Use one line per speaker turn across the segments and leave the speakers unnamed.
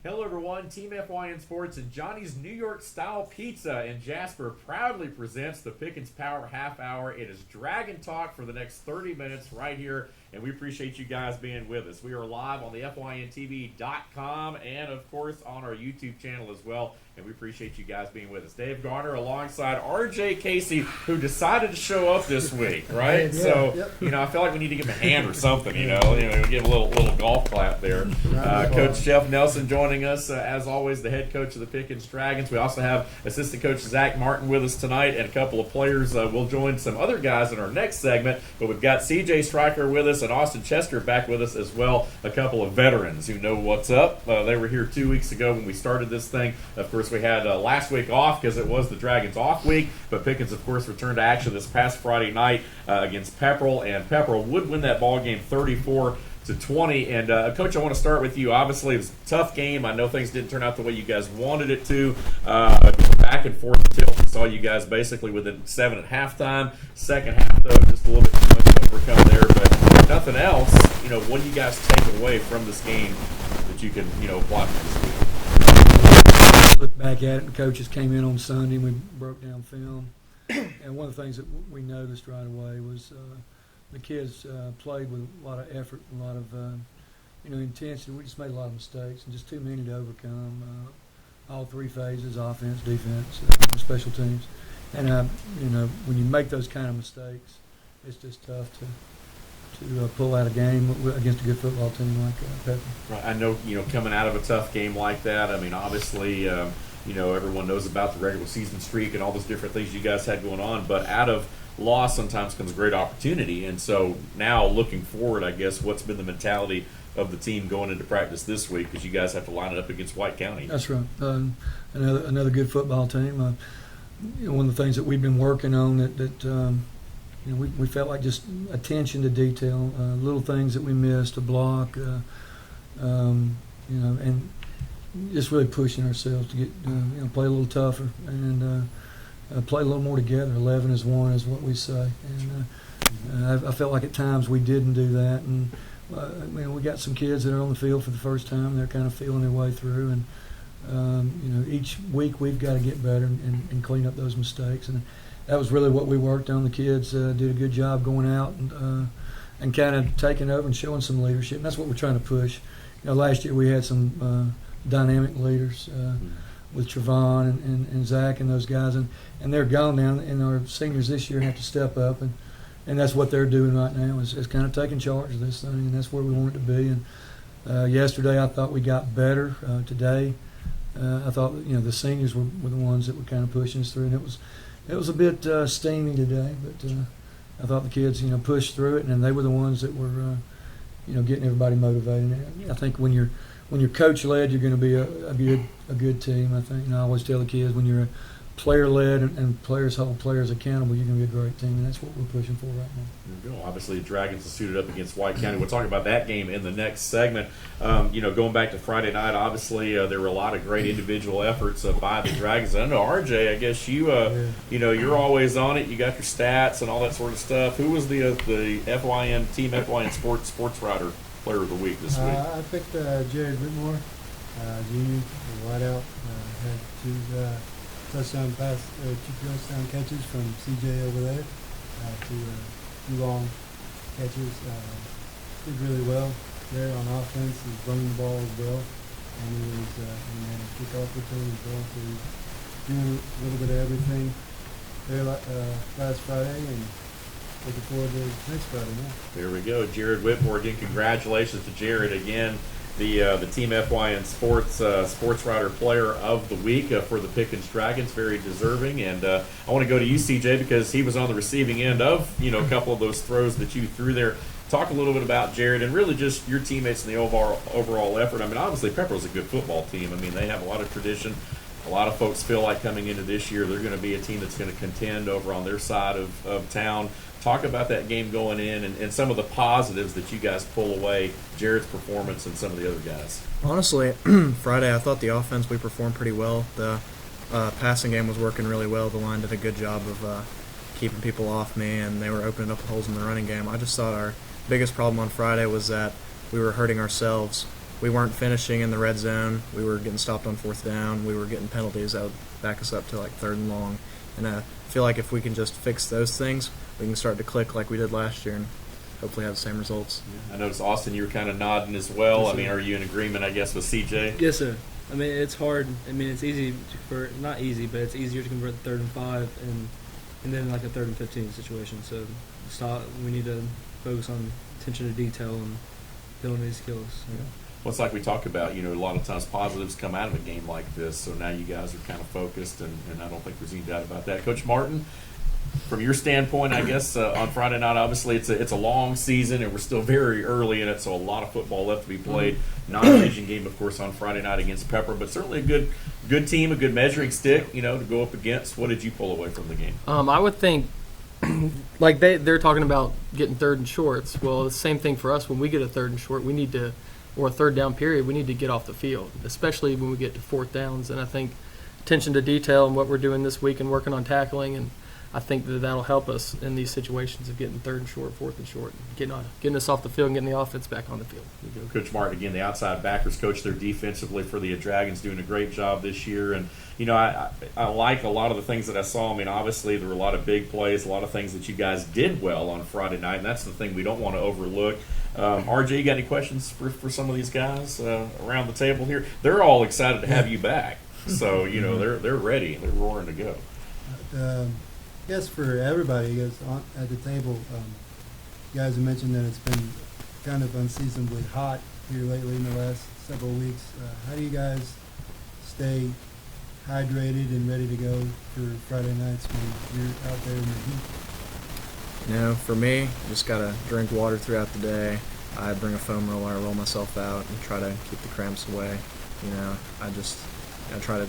Hello everyone, Team FYN Sports and Johnny's New York Style Pizza in Jasper proudly presents the Pickens Power Half Hour. It is Dragon Talk for the next 30 minutes right here, and we appreciate you guys being with us. We are live on the FYNTV.com and, of course, on our YouTube channel as well, and we appreciate you guys being with us. Dave Garner alongside RJ Casey, who decided to show up this week, right? I feel like we need to give him a hand or something, give a little golf clap there. Coach Jeff Nelson joining us, as always, the head coach of the Pickens Dragons. We also have assistant coach Zach Martin with us tonight, and a couple of players. We'll join some other guys in our next segment, but we've got CJ Stryker with us and Austin Chester back with us as well, a couple of veterans who know what's up. They were here 2 weeks ago when we started this thing. Of course, we had last week off because it was the Dragons off week, but Pickens, of course, returned to action this past Friday night against Pepperell, and Pepperell would win that ball game 34-20. And Coach, I want to start with you. Obviously, it was a tough game. I know things didn't turn out the way you guys wanted it to. Back and forth until we saw you guys basically within 7 at halftime. Second half, though, just a little bit too much to overcome there. But if nothing else, what do you guys take away from this game that you can, apply for this week?
Look back at it, the coaches came in on Sunday and we broke down film. And one of the things that we noticed right away was the kids played with a lot of effort, a lot of intensity. We just made a lot of mistakes and just too many to overcome. All three phases: offense, defense, special teams. And when you make those kind of mistakes, it's just tough to pull out a game against a good football team like Pepper.
Right. I know, coming out of a tough game like that, I mean, obviously, everyone knows about the regular season streak and all those different things you guys had going on, but out of loss sometimes comes a great opportunity. And so now looking forward, I guess, what's been the mentality of the team going into practice this week, because you guys have to line it up against White County?
That's right. Another good football team. One of the things that we've been working on that we felt like just attention to detail, little things that we missed, a block, and just really pushing ourselves to get play a little tougher and play a little more together. 11 as one is what we say, and I felt like at times we didn't do that. And we got some kids that are on the field for the first time. They're kind of feeling their way through, and each week we've got to get better and clean up those mistakes. And that was really what we worked on. The kids did a good job going out and kind of taking over and showing some leadership. And that's what we're trying to push. Last year we had some dynamic leaders with Trevon and Zach and those guys, and they're gone now. And our seniors this year have to step up, and that's what they're doing right now is kind of taking charge of this thing, and that's where we want it to be. And yesterday I thought we got better. Today I thought the seniors were the ones that were kind of pushing us through, and it was a bit steamy today, but I thought the kids, pushed through it, and they were the ones that were, getting everybody motivated. And I think when you're coach led, you're going to be a good team. I think I always tell the kids when you're a player led and players hold players accountable, you're going to be a great team, and that's what we're pushing for right now.
There you go. Obviously, the Dragons are suited up against White County. We'll talk about that game in the next segment. Going back to Friday night, obviously there were a lot of great individual efforts by the Dragons. I know RJ, I guess you're always on it. You got your stats and all that sort of stuff. Who was the FYN Team FYN Sports Writer Player of the Week this week?
I picked Jared Whitmore, junior, the wideout. Had two touchdown catches from CJ over there. Two long catches. Did really well there on offense. He's running the ball as well, and he had a kickoff return as well. So he's doing a little bit of everything there last Friday, and looking forward to next Friday now.
There we go, Jared Whitmore. Again, congratulations to Jared again. The Team FYN Sports Writer Player of the Week for the Pickens Dragons, very deserving. And I want to go to you, CJ, because he was on the receiving end of a couple of those throws that you threw there. Talk a little bit about Jared and really just your teammates and the overall effort. I mean, obviously Pepperell's a good football team. I mean, they have a lot of tradition. A lot of folks feel like coming into this year they're going to be a team that's going to contend over on their side of town. Talk about that game going in and some of the positives that you guys pull away, Jared's performance and some of the other guys.
Honestly, Friday I thought the offense, we performed pretty well. The passing game was working really well. The line did a good job of keeping people off me, and they were opening up the holes in the running game. I just thought our biggest problem on Friday was that we were hurting ourselves we weren't finishing in the red zone. We were getting stopped on fourth down. We were getting penalties that would back us up to like 3rd and long. And I feel like if we can just fix those things, we can start to click like we did last year and hopefully have the same results.
I noticed, Austin, you were kind of nodding as well. Yes, I mean, are you in agreement, I guess, with CJ?
Yes, sir. I mean, it's hard. I mean, it's easy for not easy, but it's easier to convert the 3rd and 5 and then like a 3rd and 15 situation. So we need to focus on attention to detail and building these skills.
Yeah. Well, it's like we talk about, a lot of times positives come out of a game like this. So now you guys are kind of focused, and I don't think there's any doubt about that. Coach Martin, from your standpoint, I guess, on Friday night, obviously it's a long season, and we're still very early in it, so a lot of football left to be played. Non-division game, of course, on Friday night against Pepper, but certainly a good team, a good measuring stick, to go up against. What did you pull away from the game?
I would think, like they're talking about getting 3rd and shorts. Well, the same thing for us. When we get a 3rd and short, we need to, or a 3rd down period, we need to get off the field, especially when we get to 4th downs. And I think attention to detail and what we're doing this week and working on tackling, and I think that'll help us in these situations of getting 3rd and short, 4th and short, getting us off the field and getting the offense back on the field.
Coach Martin, again, the outside backers coach there defensively for the Dragons, doing a great job this year. And, I like a lot of the things that I saw. I mean, obviously there were a lot of big plays, a lot of things that you guys did well on Friday night, and that's the thing we don't want to overlook. RJ, you got any questions for some of these guys around the table here? They're all excited to have you back. So, they're ready. They're roaring to go.
Yes, for everybody, I guess, at the table, you guys have mentioned that it's been kind of unseasonably hot here lately in the last several weeks. How do you guys stay hydrated and ready to go for Friday nights when you're out there in the heat?
For me, just got to drink water throughout the day. I bring a foam roller, I roll myself out and try to keep the cramps away. I try to,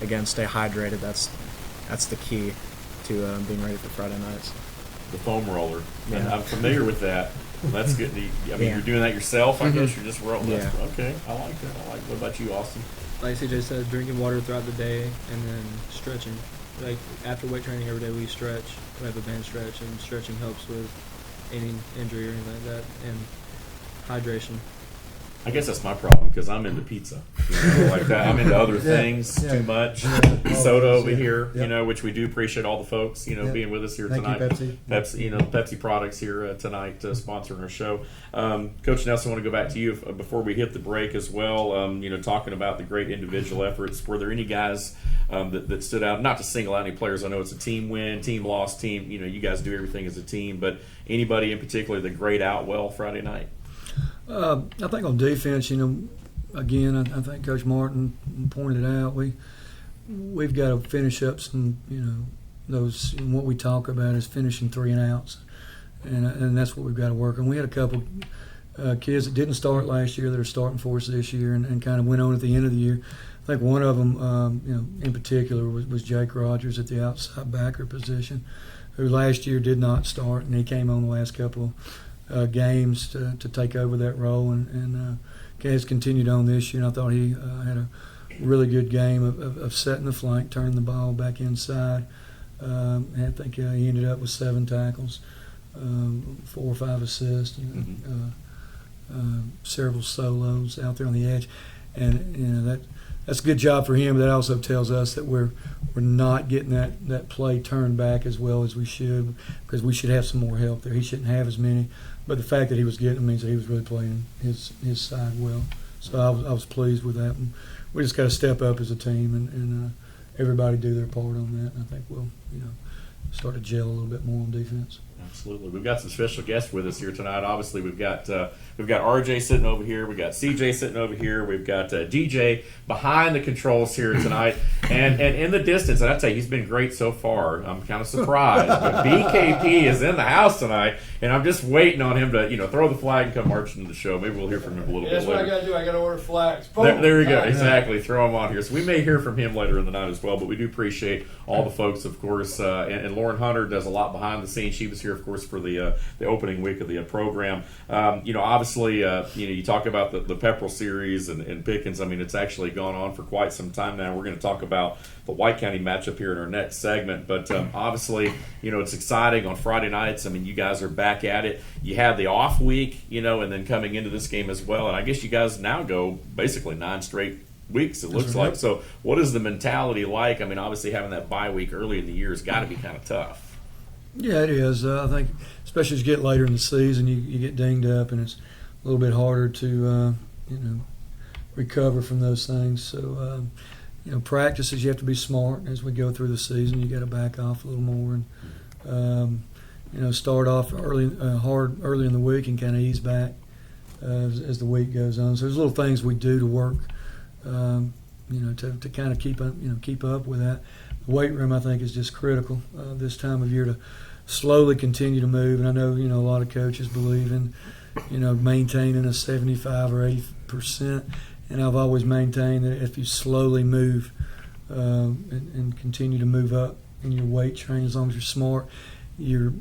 again, stay hydrated. That's the key to being ready for Friday nights.
The foam roller.
Yeah.
And I'm familiar with that. Well, that's good. You're doing that yourself, I guess. You're just rolling.
Yeah.
Okay, I like that. What about you, Austin?
Like CJ said, drinking water throughout the day and then stretching. Like after weight training every day, we stretch. We have a band stretch, and stretching helps with any injury or anything like that, and hydration.
I guess that's my problem because I'm into pizza, like that. I'm into other things too much. Soda over here, which we do appreciate all the folks, being with us here tonight.
Thank you, Pepsi.
Pepsi products here tonight, sponsoring our show. Coach Nelson, I want to go back to you before we hit the break as well. Talking about the great individual efforts. Were there any guys that stood out? Not to single out any players. I know it's a team win, team loss, team. You guys do everything as a team, but anybody in particular that grayed out well Friday night?
I think on defense, again, I think Coach Martin pointed out we've got to finish up some, those. And what we talk about is finishing 3 and outs, and that's what we've got to work on. We had a couple kids that didn't start last year that are starting for us this year, and kind of went on at the end of the year. I think one of them, in particular, was Jake Rogers at the outside backer position, who last year did not start, and he came on the last couple games to take over that role, and has continued on this year. And I thought he had a really good game of setting the flank, turning the ball back inside. And I think he ended up with 7 tackles, 4 or 5 assists, several solos out there on the edge, and that's a good job for him. But that also tells us that we're not getting that play turned back as well as we should, because we should have some more help there. He shouldn't have as many. But the fact that he was getting them means that he was really playing his side well. So I was pleased with that. And we just got to step up as a team and everybody do their part on that. And I think we'll start to gel a little bit more on defense.
Absolutely. We've got some special guests with us here tonight. Obviously, we've got RJ sitting over here. We've got CJ sitting over here. We've got DJ behind the controls here tonight. And in the distance, and I tell you, he's been great so far. I'm kind of surprised. But BKP is in the house tonight, and I'm just waiting on him to throw the flag and come marching to the show. Maybe we'll hear from him a little bit later.
That's what I got to do. I got to order flags.
There we go. Exactly. Throw him on here. So we may hear from him later in the night as well. But we do appreciate all the folks, of course. And Lauren Hunter does a lot behind the scenes. She was here here, of course, for the opening week of the program. Obviously, you talk about the Pepperell series and Pickens. I mean, it's actually gone on for quite some time now. We're going to talk about the White County matchup here in our next segment. But obviously, it's exciting on Friday nights. I mean, you guys are back at it. You had the off week, and then coming into this game as well. And I guess you guys now go basically 9 straight weeks, it looks like. So what is the mentality like? I mean, obviously having that bye week early in the year has got to be kind of tough.
Yeah, it is. I think, especially as you get later in the season, you get dinged up, and it's a little bit harder to recover from those things. So practices, you have to be smart as we go through the season. You got to back off a little more and start off hard early in the week and kind of ease back as the week goes on. So there's little things we do to work. To kind of keep up with that. The weight room, I think, is just critical this time of year to slowly continue to move. And I know, a lot of coaches believe in, maintaining a 75 or 80%. And I've always maintained that if you slowly move and continue to move up in your weight training, as long as you're smart, you're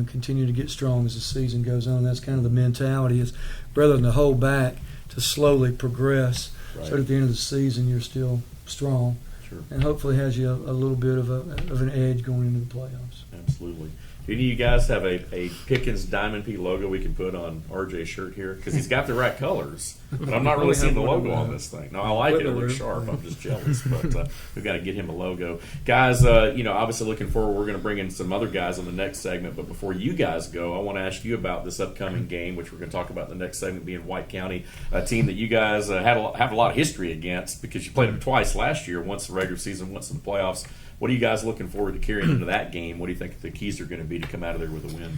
continue to get strong as the season goes on. That's kind of the mentality, is rather than to hold back, to slowly progress. Right. So at the end of the season, you're still strong, sure, and hopefully has you a little bit of an edge going into the playoffs.
Absolutely. Do any of you guys have a Pickens Diamond P logo we can put on RJ's shirt here? Because he's got the right colors, but I'm not really seeing the logo on this thing. No, I like it. It looks sharp. I'm just jealous, but we've got to get him a logo. Guys, obviously looking forward. We're going to bring in some other guys on the next segment, but before you guys go, I want to ask you about this upcoming game, which we're going to talk about in the next segment, being White County, a team that you guys have a lot of history against because you played them twice last year, once in the regular season, once in the playoffs. What are you guys looking forward to carrying into that game? What do you think the keys are going to be to come out of there with a win?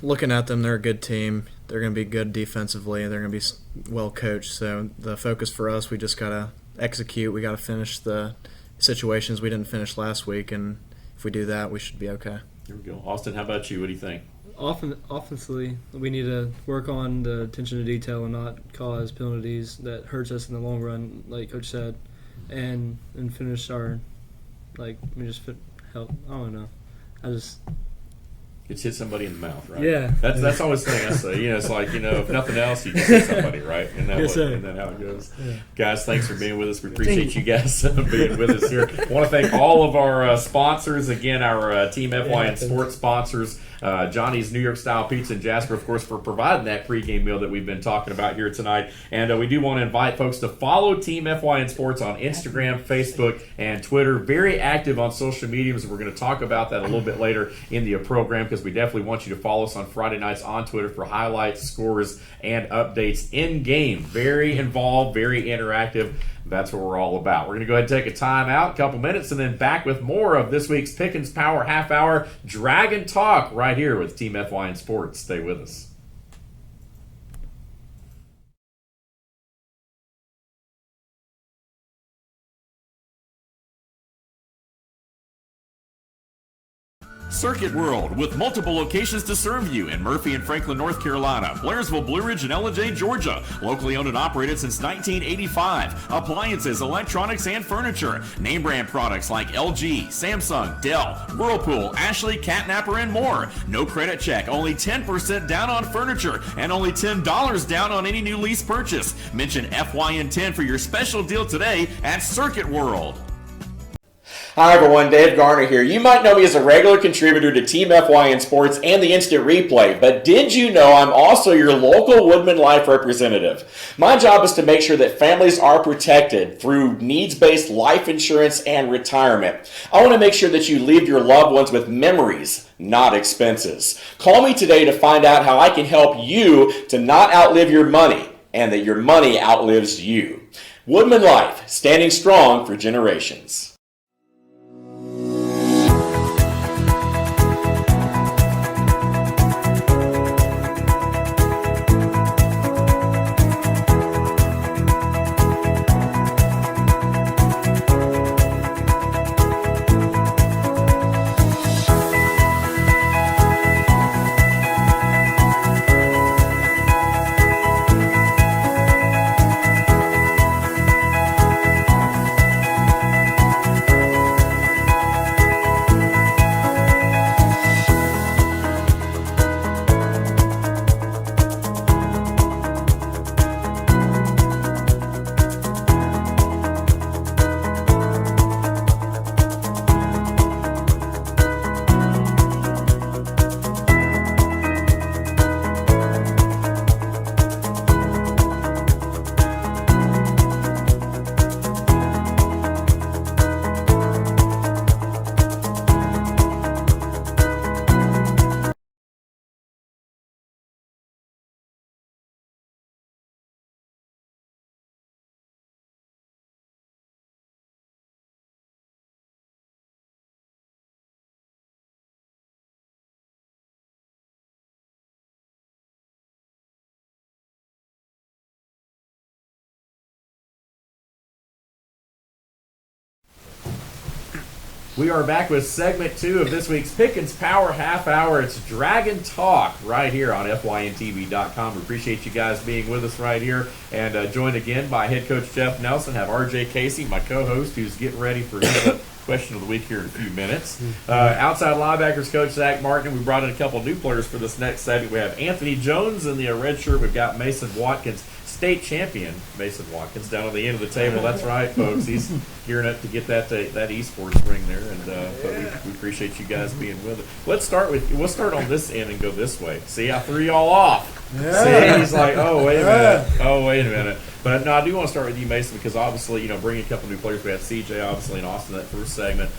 Looking at them, they're a good team. They're going to be good defensively. They're going to be well coached. So the focus for us, we just got to execute. We got to finish the situations we didn't finish last week, and if we do that, we should be okay.
Here we go. Austin, how about you? What do you think?
Offensively, we need to work on the attention to detail and not cause penalties that hurts us in the long run, like Coach said, and finish our – help. I don't know.
It's hit somebody in the mouth, right?
Yeah.
That's always the thing I say. It's like, if nothing else, you just hit somebody, right? Isn't that how it goes? Yeah. Guys, thanks for being with us. We appreciate you guys being with us here. I want to thank all of our sponsors. Again, our Team FYN Sports sponsors. Johnny's New York Style Pizza and Jasper, of course, for providing that pregame meal that we've been talking about here tonight. And we do want to invite folks to follow Team FYN Sports on Instagram, Facebook, and Twitter. Very active on social media, so we're going to talk about that a little bit later in the program, because we definitely want you to follow us on Friday nights on Twitter for highlights, scores, and updates in game. Very involved, very interactive. That's what we're all about. We're going to go ahead and take a time out, a couple minutes, and then back with more of this week's Pickens Power Half Hour Dragon Talk right here with Team FYN Sports. Stay with us. Circuit World, with multiple locations to serve you in Murphy and Franklin, North Carolina, Blairsville, Blue Ridge, and Ellijay, Georgia. Locally owned and operated since 1985. Appliances, electronics, and furniture. Name brand products like LG, Samsung, Dell, Whirlpool, Ashley, Catnapper, and more. No credit check, only 10% down on furniture, and only $10 down on any new lease purchase. Mention FYN10 for your special deal today at Circuit World.
Hi everyone, Dave Garner here. You might know me as a regular contributor to Team FYN Sports and the Instant Replay, but did you know I'm also your local Woodman Life representative? My job is to make sure that families are protected through needs-based life insurance and retirement. I want to make sure that you leave your loved ones with memories, not expenses. Call me today to find out how I can help you to not outlive your money and that your money outlives you. Woodman Life, standing strong for generations.
We are back with segment 2 of this week's Pickens Power Half Hour. It's Dragon Talk right here on FYNTV.com. We appreciate you guys being with us right here. And joined again by head coach Jeff Nelson. Have RJ Casey, my co-host, who's getting ready for his question of the week here in a few minutes. Outside linebackers coach Zach Martin. We brought in a couple new players for this next segment. We have Anthony Jones in the red shirt. We've got Mason Watkins, state champion Mason Watkins, down on the end of the table. That's right, folks. He's gearing up to get that esports ring there, and but we appreciate you guys being with us. We'll start on this end and go this way. See, I threw y'all off. See, he's like, oh wait a minute. But no, I do want to start with you, Mason, because obviously, bringing a couple new players. We had CJ obviously in Austin that first segment.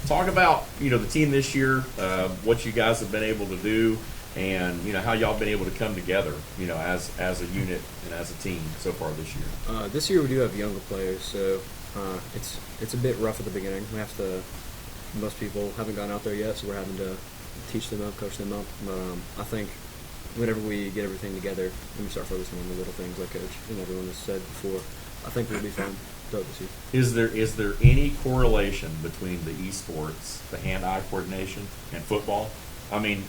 Talk about the team this year, what you guys have been able to do, and how y'all been able to come together, as a unit and as a team so far this year.
This year we do have younger players, so it's a bit rough at the beginning. Most people haven't gone out there yet, so we're having to teach them up, coach them up. I think whenever we get everything together and we start focusing on the little things like Coach and everyone has said before, I think we'll be fine this year.
Is there any correlation between the esports, the hand-eye coordination, and football? I mean,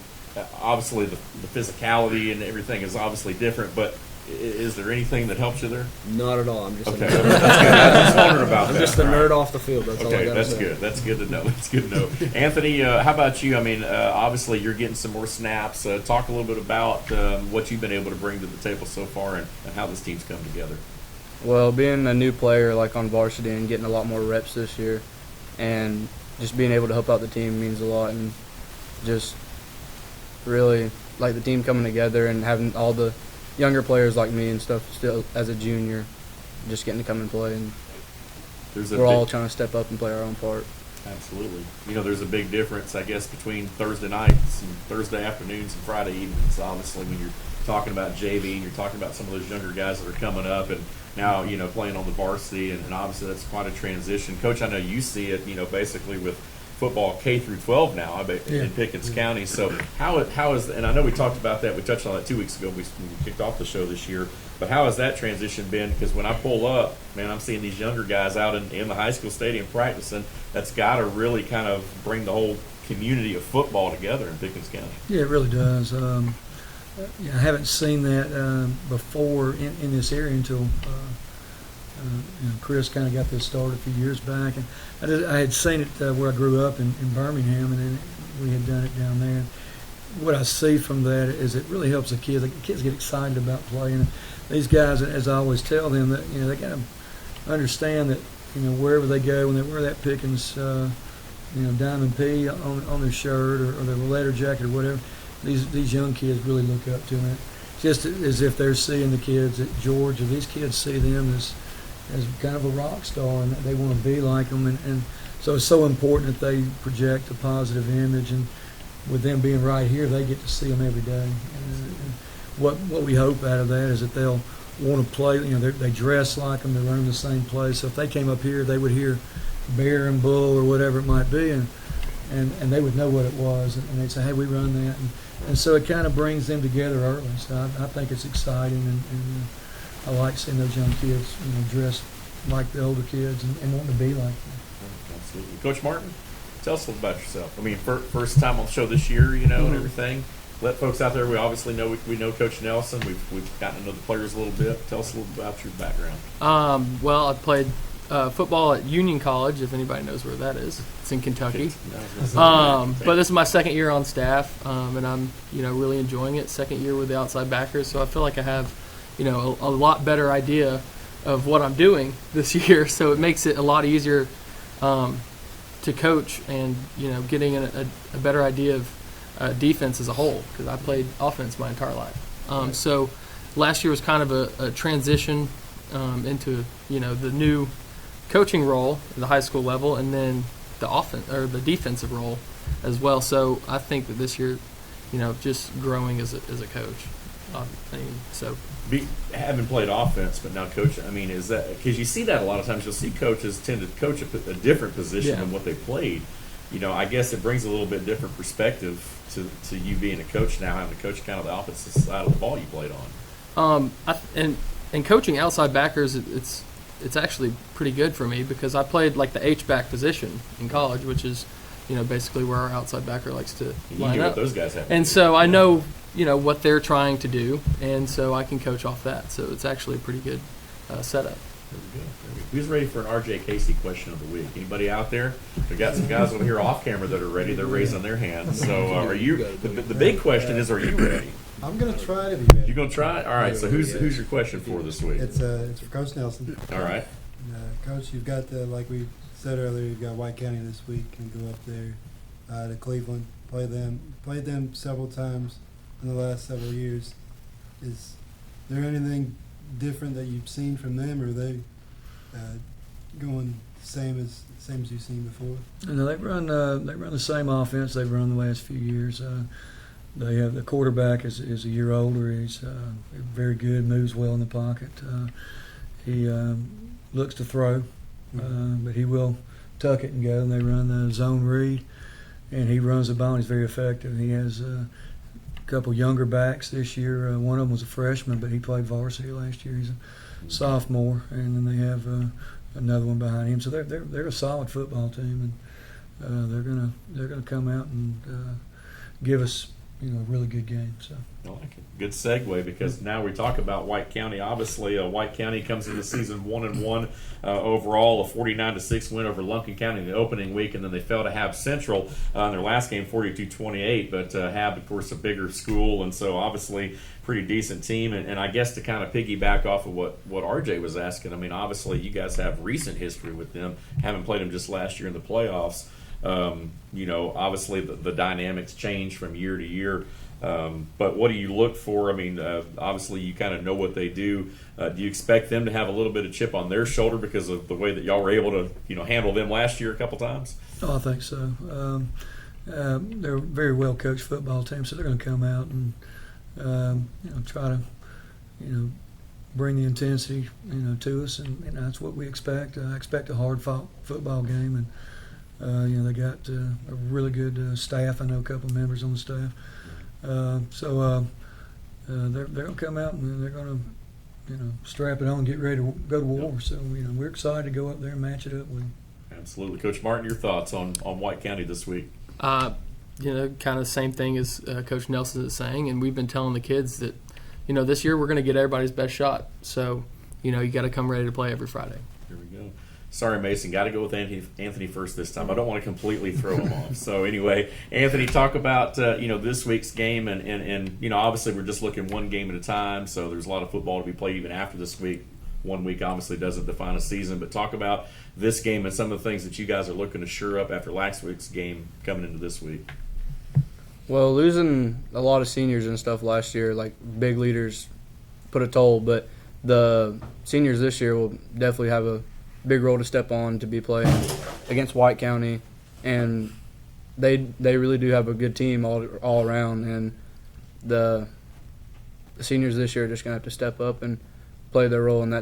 obviously the physicality and everything is obviously different, but is there anything that helps you there?
Not at all. I'm just
okay. I was wondering about that.
I'm just a nerd off the field. That's all I got to say.
That's good. That's good to know. That's good to know. Anthony, how about you? I mean, obviously you're getting some more snaps. Talk a little bit about what you've been able to bring to the table so far and how this team's come together.
Well, being a new player like on varsity and getting a lot more reps this year, and just being able to help out the team means a lot, and just really like the team coming together and having all the younger players like me and stuff still as a junior just getting to come and play, and we're all trying to step up and play our own part.
Absolutely. There's a big difference, I guess, between Thursday nights and Thursday afternoons and Friday evenings. Obviously, when you're talking about JV and you're talking about some of those younger guys that are coming up and now, playing on the varsity, and obviously that's quite a transition. Coach, I know you see it, basically with football K through 12 now, I bet, in Pickens County. So how is, and I know we talked about that, we touched on that 2 weeks ago when we kicked off the show this year, but how has that transition been? Because when I pull up, man, I'm seeing these younger guys out in the high school stadium practicing. That's got to really kind of bring the whole community of football together in Pickens County.
Yeah, it really does. I haven't seen that before in this area until Chris kind of got this started a few years back, and I had seen it where I grew up in Birmingham, and then we had done it down there. What I see from that is it really helps the kids. The kids get excited about playing. These guys, as I always tell them, that they got to understand that wherever they go, when they wear that Pickens Diamond P on their shirt or their leather jacket or whatever, these young kids really look up to them. Just as if they're seeing the kids at Georgia, these kids see them as kind of a rock star, and they want to be like them. And so it's so important that they project a positive image. And with them being right here, they get to see them every day. And what we hope out of that is that they'll want to play. They dress like them. They run in the same place. So if they came up here, they would hear bear and bull or whatever it might be, and they would know what it was. And they'd say, hey, we run that. And so it kind of brings them together early. So I think it's exciting, and I like seeing those young kids, dressed like the older kids and wanting to be like them.
Absolutely. Coach Martin, tell us a little about yourself. I mean, first time on the show this year, and everything. Let folks out there, we obviously know we know Coach Nelson. We've gotten to know the players a little bit. Tell us a little about your background.
Well, I played football at Union College, if anybody knows where that is. It's in Kentucky. But this is my second year on staff, and I'm really enjoying it. Second year with the outside backers, so I feel like I have a lot better idea of what I'm doing this year. So it makes it a lot easier to coach and getting a better idea of defense as a whole, because I played offense my entire life. So last year was kind of a transition into the new coaching role at the high school level, and then the offense or the defensive role as well. So I think that this year, just growing as a coach.
Having played offense, but now coaching. I mean, is that because you see that a lot of times? You'll see coaches tend to coach a different position than what they played. I guess it brings a little bit different perspective to you being a coach now, having to coach kind of the opposite side of the ball you played on.
And coaching outside backers, it's it's actually pretty good for me because I played like the H-back position in college, which is, basically where our outside backer likes to line
know
up.
what those guys have.
And so I know, what they're trying to do, and so I can coach off that. So it's actually a pretty good setup.
Very good. Who's ready for an RJ Casey question of the week? Anybody out there? We've got some guys over here off camera that are ready. They're raising their hands. So are you? The big question is, are you ready?
I'm going to try to be ready.
You gonna try? All right. So who's your question for this week?
It's for Coach Nelson.
All right.
Coach, you've got like we said earlier, you've got White County this week and go up there to Cleveland, played them several times in the last several years. Is there anything different that you've seen from them, or are they going same as you've seen before?
They run the same offense they've run the last few years. They have the quarterback is a year older. He's very good, moves well in the pocket. He looks to throw, but he will tuck it and go. And they run the zone read, and he runs the ball. He's very effective. He has a couple younger backs this year. One of them was a freshman, but he played varsity last year. He's a sophomore, and then they have another one behind him. So they're a solid football team, and they're gonna come out and give us a really good game. So
I like it. Good segue, because now we talk about White County. Obviously, White County comes into the season 1-1 overall, a 49-6 win over Lumpkin County in the opening week, and then they fell to Hab Central in their last game, 42-28. But Hab, of course, a bigger school, and so obviously pretty decent team. And I guess to kind of piggyback off of what RJ was asking, I mean, obviously you guys have recent history with them. Haven't played them just last year in the playoffs. Obviously the dynamics change from year to year. But what do you look for? I mean, obviously you kind of know what they do. Do you expect them to have a little bit of chip on their shoulder because of the way that y'all were able to, handle them last year a couple times?
Oh, I think so. They're a very well coached football team, so they're going to come out and try to bring the intensity to us, and that's what we expect. I expect a hard fought football game, and they got a really good staff. I know a couple of members on the staff. So they're going to come out and they're going to strap it on and get ready to go to war. So we're excited to go up there and match it up with them.
Absolutely. Coach Martin, your thoughts on White County this week?
Kind of the same thing as Coach Nelson is saying, and we've been telling the kids that this year we're going to get everybody's best shot. So you got to come ready to play every Friday.
Here we go. Sorry, Mason. Got to go with Anthony first this time. I don't want to completely throw him off. So anyway, Anthony, talk about this week's game, and obviously we're just looking one game at a time. So there's a lot of football to be played even after this week. 1 week obviously doesn't define a season, but talk about this game and some of the things that you guys are looking to shore up after last week's game coming into this week.
Well, losing a lot of seniors and stuff last year, like big leaders, put a toll. But the seniors this year will definitely have a big role to step on to be playing against White County, and they really do have a good team all around, and the seniors this year are just going to have to step up and play their role, and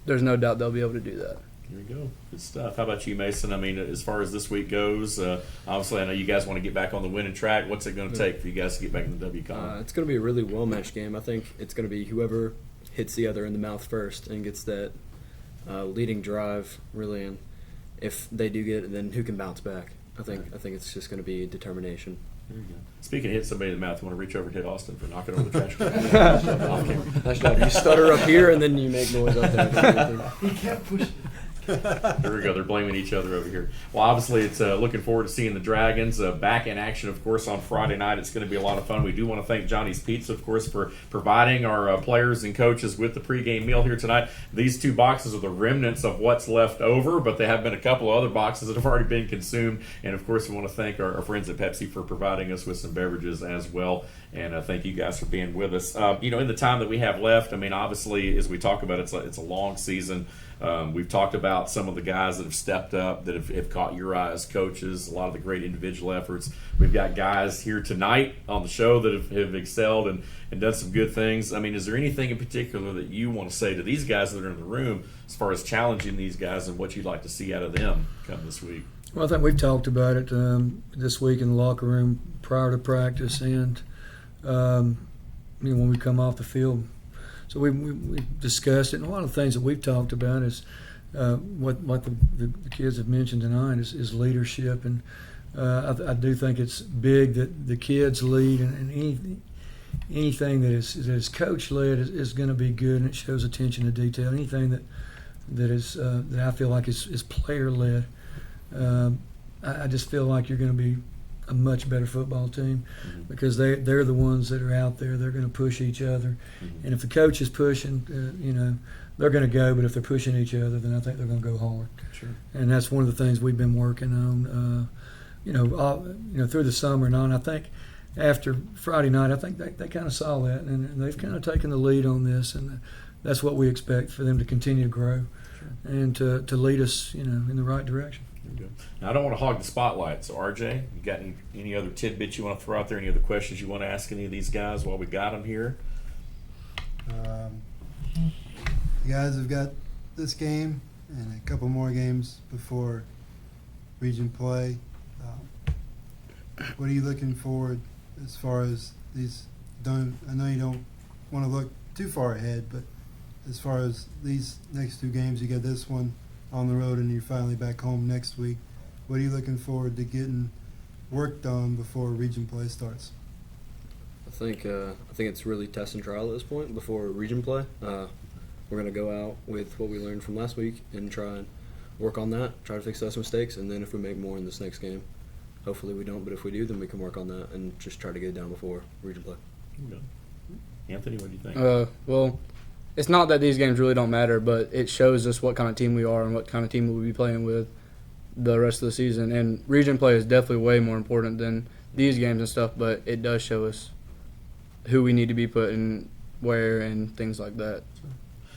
there's no doubt they'll be able to do that.
Here we go. Good stuff. How about you, Mason? I mean, as far as this week goes, obviously I know you guys want to get back on the winning track. What's it going to take for you guys to get back in the WCON?
It's going to be a really well-matched game. I think it's going to be whoever hits the other in the mouth first and gets that leading drive, really, and if they do get it, then who can bounce back? I think it's just going to be determination.
There you go. Speaking of hitting somebody in the mouth, you want to reach over and hit Austin for knocking over the trash can?
Nice job. You stutter up here and then you make noise up there.
He kept pushing.
There we go. They're blaming each other over here. Well, obviously, it's looking forward to seeing the Dragons back in action, of course, on Friday night. It's going to be a lot of fun. We do want to thank Johnny's Pizza, of course, for providing our players and coaches with the pregame meal here tonight. These 2 boxes are the remnants of what's left over, but there have been a couple of other boxes that have already been consumed. And, of course, we want to thank our friends at Pepsi for providing us with some beverages as well. And thank you guys for being with us. In the time that we have left, I mean, obviously, as we talk about it, it's a long season. We've talked about some of the guys that have stepped up, that have caught your eye as coaches, a lot of the great individual efforts. We've got guys here tonight on the show that have excelled and done some good things. I mean, is there anything in particular that you want to say to these guys that are in the room as far as challenging these guys and what you'd like to see out of them come this week?
Well, I think we've talked about it this week in the locker room prior to practice, and when we come off the field So we discussed it, and one of the things that we've talked about is what the kids have mentioned tonight is leadership, and I do think it's big that the kids lead, and anything that is coach led is going to be good, and it shows attention to detail. Anything that I feel like is player led, I just feel like you're going to be a much better football team because they're the ones that are out there. They're going to push each other, and if the coach is pushing, they're going to go. But if they're pushing each other, then I think they're going to go hard.
Sure.
And that's one of the things we've been working on. Through the summer and on. I think after Friday night, I think they kind of saw that, and they've kind of taken the lead on this, and that's what we expect for them to continue to grow and to lead us, in the right direction.
Now, I don't want to hog the spotlight, so RJ, you got any other tidbits you want to throw out there? Any other questions you want to ask any of these guys while we got them here?
You guys have got this game and a couple more games before region play. What are you looking forward as far as these? I know you don't want to look too far ahead, but as far as these next two games, you got this one on the road and you're finally back home next week. What are you looking forward to getting work done before region play starts?
I think it's really test and trial at this point before region play. We're going to go out with what we learned from last week and try and work on that, try to fix those mistakes, and then if we make more in this next game, hopefully we don't, but if we do, then we can work on that and just try to get it down before region play.
Anthony, what do you think?
Well, it's not that these games really don't matter, but it shows us what kind of team we are and what kind of team we'll be playing with the rest of the season. And region play is definitely way more important than these games and stuff, but it does show us who we need to be putting where and things like that.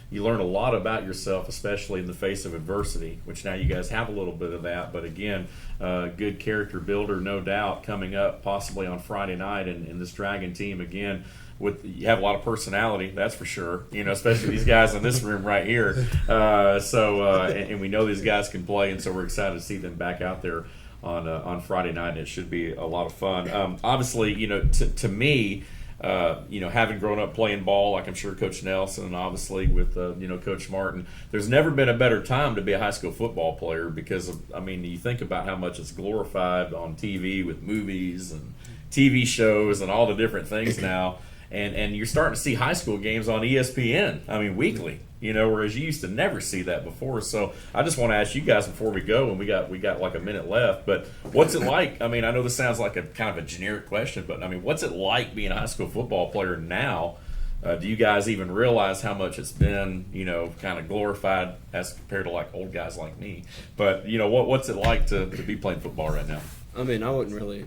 You learn a lot about yourself, especially in the face of adversity, which now you guys have a little bit of that. But again, good character builder, no doubt, coming up possibly on Friday night. And this Dragon team, again, you have a lot of personality, that's for sure. Especially these guys in this room right here. And we know these guys can play, and so we're excited to see them back out there on Friday night. And it should be a lot of fun. Obviously, to me. Having grown up playing ball, like I'm sure Coach Nelson and obviously with Coach Martin, there's never been a better time to be a high school football player because you think about how much it's glorified on TV with movies and TV shows and all the different things now, and you're starting to see high school games on ESPN. Weekly. Whereas you used to never see that before. So I just want to ask you guys before we go, and we got like a minute left, but what's it like? I know this sounds like a kind of a generic question, but what's it like being a high school football player now? Do you guys even realize how much it's been, kind of glorified as compared to like old guys like me? But what's it like to be playing football right now?
I wouldn't really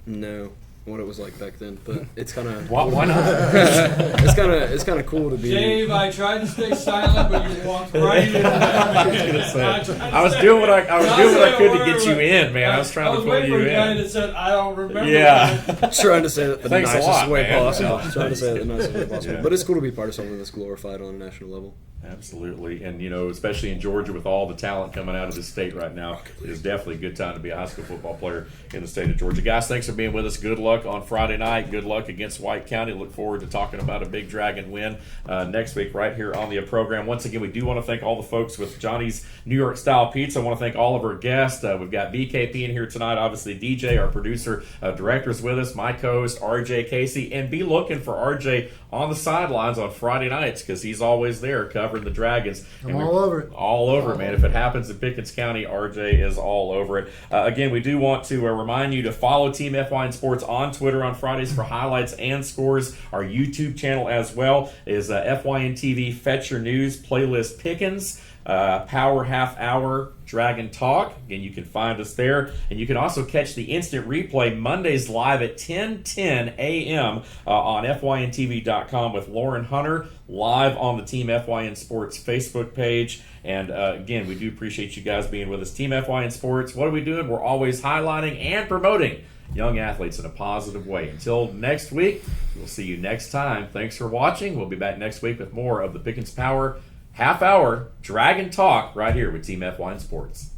know what it was like back then, but it's kind of
why not?
it's kind of cool to be.
Dave, I tried to stay silent, but you walked right in.
I was doing what I could to get you in, man. I was trying to pull you in.
I was waiting for a guy that said, "I don't remember."
Yeah,
trying to say it the
Thanks
nicest way
man.
possible. Trying to say it the nicest way possible.
Yeah.
But it's cool to be part of something that's glorified on a national level.
Absolutely, and especially in Georgia with all the talent coming out of the state right now, it is definitely a good time to be a high school football player in the state of Georgia. Guys, thanks for being with us. Good luck on Friday night. Good luck against White County. Look forward to talking about a big Dragon win next week right here on the program. Once again, we do want to thank all the folks with Johnny's New York Style Pizza. I want to thank all of our guests. We've got BKP in here tonight. Obviously, DJ, our producer, director's with us. My co-host, RJ Casey. And be looking for RJ on the sidelines on Friday nights because he's always there covering the Dragons.
I'm all over it.
All over it, man. If it happens in Pickens County, RJ is all over it. Again, we do want to remind you to follow Team FYNSports on Twitter on Fridays for highlights and scores. Our YouTube channel as well is FYN TV Fetch Your News Playlist Pickens. Power Half Hour Dragon Talk. Again, you can find us there. And you can also catch the instant replay Mondays live at 10:10 a.m. On FYNTV.com with Lauren Hunter live on the Team FYN Sports Facebook page. And again, we do appreciate you guys being with us. Team FYN Sports, what are we doing? We're always highlighting and promoting young athletes in a positive way. Until next week, we'll see you next time. Thanks for watching. We'll be back next week with more of the Pickens Power Half Hour Dragon Talk right here with Team FYN Sports.